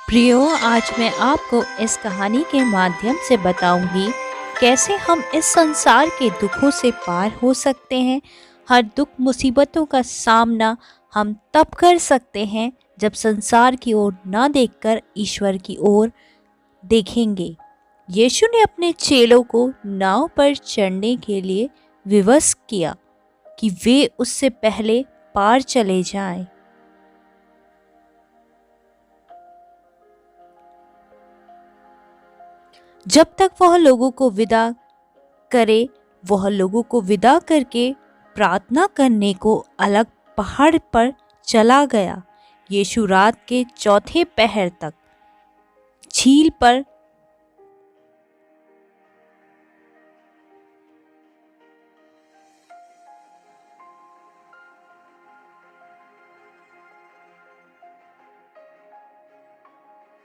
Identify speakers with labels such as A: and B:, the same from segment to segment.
A: प्रियो, आज मैं आपको इस कहानी के माध्यम से बताऊंगी कैसे हम इस संसार के दुखों से पार हो सकते हैं। हर दुख मुसीबतों का सामना हम तब कर सकते हैं जब संसार की ओर ना देखकर ईश्वर की ओर देखेंगे। यीशु ने अपने चेलों को नाव पर चढ़ने के लिए विवश किया कि वे उससे पहले पार चले जाएं। जब तक वह लोगों को विदा करे, वह लोगों को विदा करके प्रार्थना करने को अलग पहाड़ पर चला गया। यीशु रात के चौथे पहर तक झील पर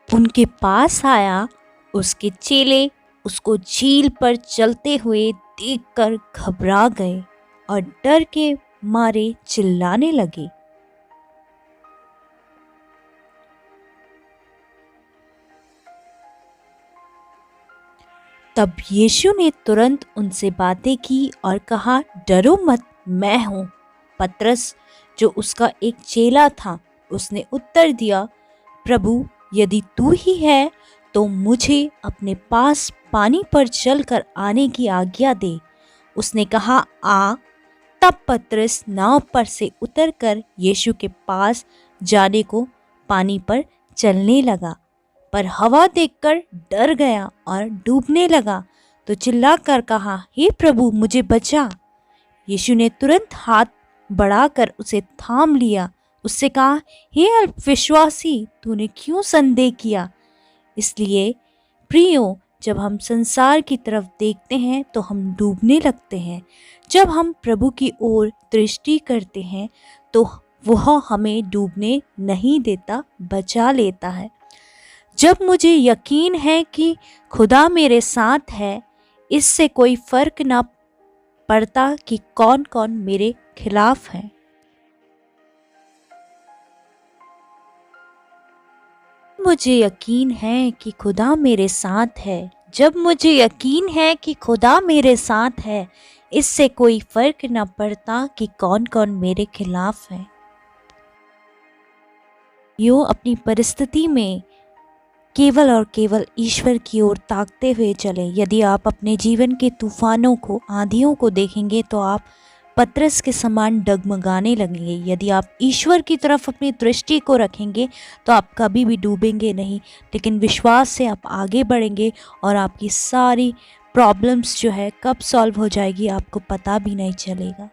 A: उनके पास आया। उसके चेले उसको झील पर चलते हुए देखकर घबरा गए और डर के मारे चिल्लाने लगे। तब यीशु ने तुरंत उनसे बातें की और कहा, डरो मत, मैं हूं। पतरस, जो उसका एक चेला था, उसने उत्तर दिया, प्रभु, यदि तू ही है तो मुझे अपने पास पानी पर चलकर आने की आज्ञा दे। उसने कहा, आ। तब पतरस नाव पर से उतरकर यीशु के पास जाने को पानी पर चलने लगा, पर हवा देखकर डर गया और डूबने लगा, तो चिल्लाकर कहा, हे प्रभु, मुझे बचा। यीशु ने तुरंत हाथ बढ़ाकर उसे थाम लिया। उससे कहा, हे अल्पविश्वासी, तूने क्यों संदेह किया? इसलिए प्रियो, जब हम संसार की तरफ देखते हैं तो हम डूबने लगते हैं। जब हम प्रभु की ओर दृष्टि करते हैं तो वह हमें डूबने नहीं देता, बचा लेता है। जब मुझे यकीन है कि खुदा मेरे साथ है, इससे कोई फर्क ना पड़ता कि कौन कौन मेरे खिलाफ है। मुझे यकीन है कि खुदा मेरे साथ है। जब मुझे यकीन है कि खुदा मेरे साथ है, इससे कोई फर्क न पड़ता कि कौन कौन मेरे खिलाफ है। यूं अपनी परिस्थिति में केवल और केवल ईश्वर की ओर ताकते हुए चले। यदि आप अपने जीवन के तूफानों को, आंधियों को देखेंगे तो आप पतरस के समान डगमगाने लगेंगे। यदि आप ईश्वर की तरफ अपनी दृष्टि को रखेंगे तो आप कभी भी डूबेंगे नहीं, लेकिन विश्वास से आप आगे बढ़ेंगे और आपकी सारी प्रॉब्लम्स जो है कब सॉल्व हो जाएगी आपको पता भी नहीं चलेगा।